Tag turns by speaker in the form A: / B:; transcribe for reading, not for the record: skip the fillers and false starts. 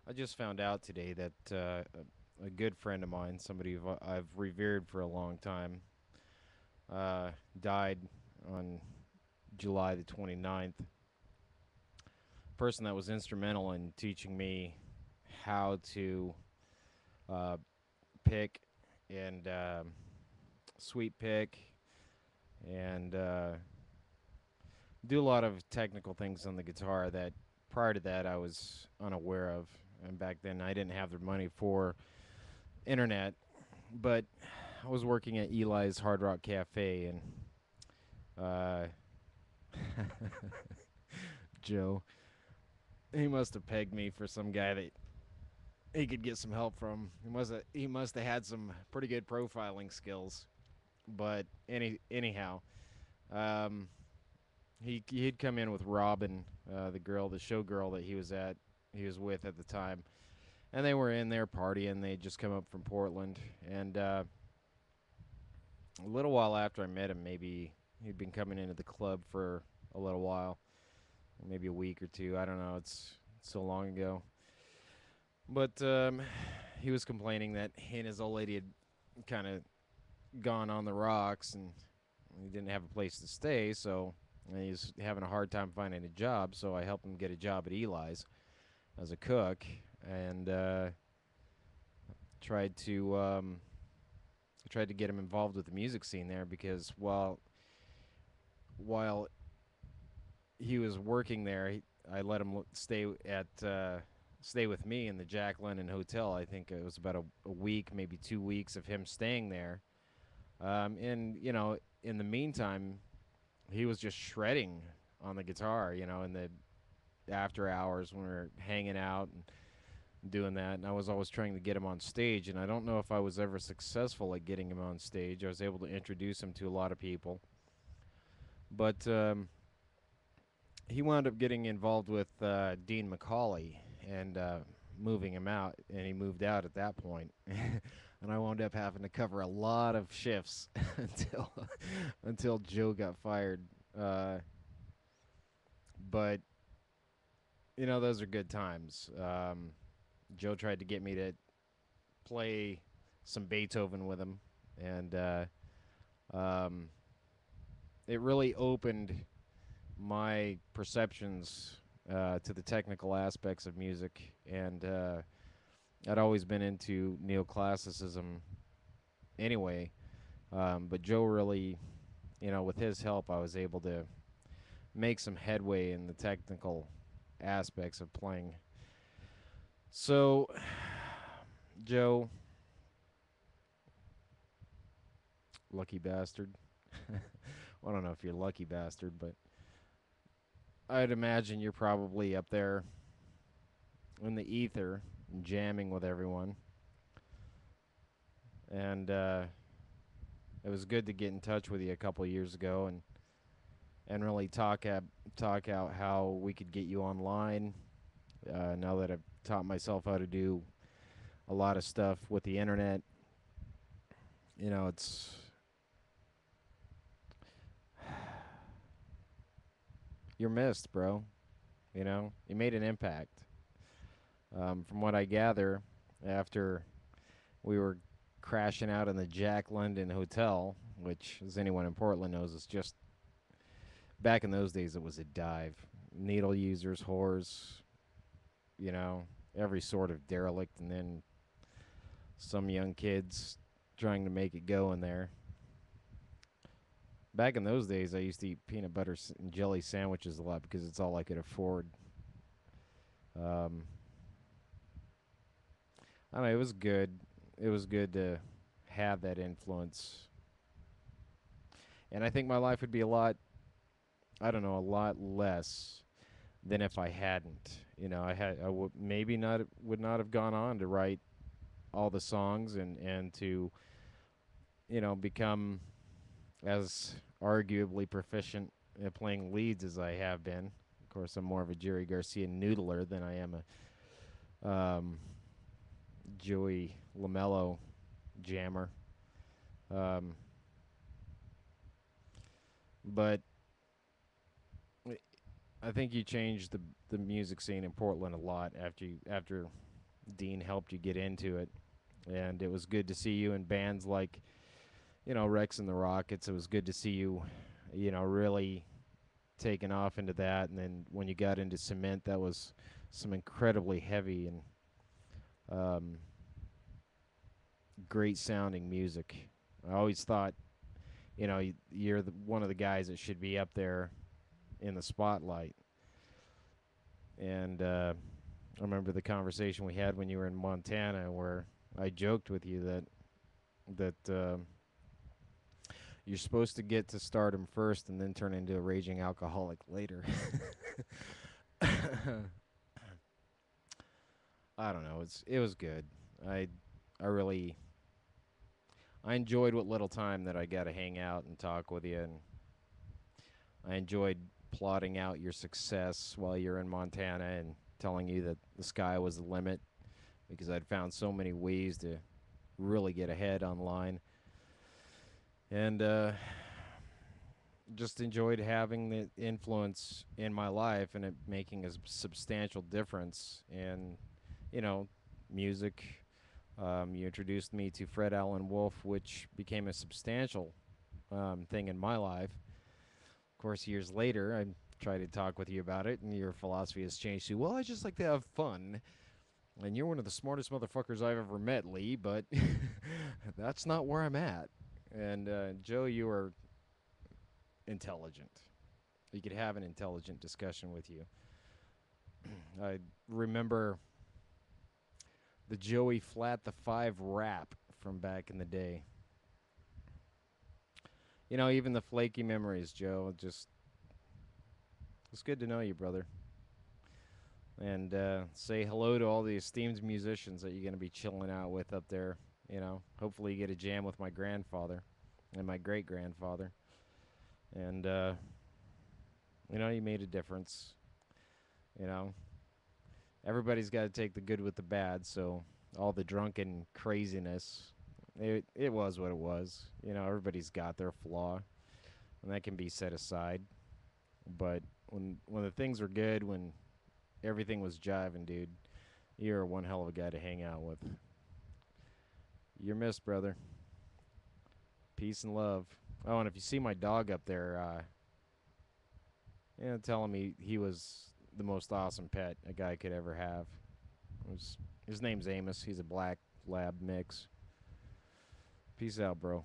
A: I just found out today that a good friend of mine, somebody I've revered for a long time, died on July the 29th. Person that was instrumental in teaching me how to uh, pick and sweet pick and do a lot of technical things on the guitar that prior to that I was unaware of. And back then I didn't have the money for internet, but I was working at Eli's Hard Rock Cafe, and uh, Joe, he must have pegged me for some guy that he could get some help from. He must have had some pretty good profiling skills. But anyhow, um, he'd come in with Robin, the show girl that he was with at the time, and they were in there partying. They'd just come up from Portland, and a little while after I met him, maybe he'd been coming into the club for a little while, maybe a week or two. I don't know. It's so long ago. But he was complaining that he and his old lady had kind of gone on the rocks, and he didn't have a place to stay. So and he was having a hard time finding a job. So I helped him get a job at Eli's as a cook, and tried to um, tried to get him involved with the music scene there because while he was working there, I let him stay with me in the Jack London Hotel. I think it was about a week, maybe 2 weeks of him staying there. And in the meantime, he was just shredding on the guitar. In the after hours when we were hanging out and doing that. And I was always trying to get him on stage. And I don't know if I was ever successful at getting him on stage. I was able to introduce him to a lot of people, but he wound up getting involved with Dean McCauley and moving him out, and he moved out at that point. And I wound up having to cover a lot of shifts until Joe got fired. Uh, but those are good times. Joe tried to get me to play some Beethoven with him, and um, it really opened my perceptions to the technical aspects of music, and I'd always been into neoclassicism anyway. But Joe really, with his help, I was able to make some headway in the technical aspects of playing. So, Joe, lucky bastard. Well, I don't know if you're a lucky bastard, but I'd imagine you're probably up there in the ether, jamming with everyone. And it was good to get in touch with you a couple of years ago and really talk out how we could get you online. Now that I've taught myself how to do a lot of stuff with the internet, it's you're missed, bro. You made an impact. From what I gather, after we were crashing out in the Jack London Hotel, which, as anyone in Portland knows, is just back in those days, it was a dive. Needle users, whores, you know, every sort of derelict, and then some young kids trying to make it go in there. Back in those days, I used to eat peanut butter and jelly sandwiches a lot because it's all I could afford. Um, I don't know. It was good. It was good to have that influence, and I think my life would be a lot. I don't know, a lot less than if I hadn't. I would maybe not would not have gone on to write all the songs and to become as arguably proficient at playing leads as I have been. Of course, I'm more of a Jerry Garcia noodler than I am a Joey Lomelo jammer. Um, but I think you changed the music scene in Portland a lot after Dean helped you get into it, and it was good to see you in bands like, Rex and the Rockets. It was good to see you, really taking off into that. And then when you got into cement, that was some incredibly heavy and um, great sounding music. I always thought, you're one of the guys that should be up there in the spotlight. And I remember the conversation we had when you were in Montana, where I joked with you that you're supposed to get to stardom first and then turn into a raging alcoholic later. I don't know. It was good. I I really I enjoyed what little time that I got to hang out and talk with you, and I enjoyed plotting out your success while you're in Montana and telling you that the sky was the limit because I'd found so many ways to really get ahead online, and just enjoyed having the influence in my life and it making a substantial difference in, you know, music. You introduced me to Fred Allen Wolf, which became a substantial thing in my life. Of course, years later, I tried to talk with you about it, and your philosophy has changed to, well, I just like to have fun. And you're one of the smartest motherfuckers I've ever met, Lee, but that's not where I'm at. And Joe, you are intelligent. You could have an intelligent discussion with you. I remember the Joey Flat the Five rap from back in the day. Even the flaky memories, Joe. Just it's good to know you, brother. And say hello to all the esteemed musicians that you're going to be chilling out with up there. Hopefully you get a jam with my grandfather and my great grandfather. And you made a difference. You know, everybody's got to take the good with the bad. So all the drunken craziness, it was what it was. Everybody's got their flaw, and that can be set aside. But when the things were good, when everything was jiving, dude, you're one hell of a guy to hang out with. You're missed, brother. Peace and love. Oh, and if you see my dog up there, tell him he was the most awesome pet a guy could ever have. His name's Amos. He's a black lab mix. Peace out, bro.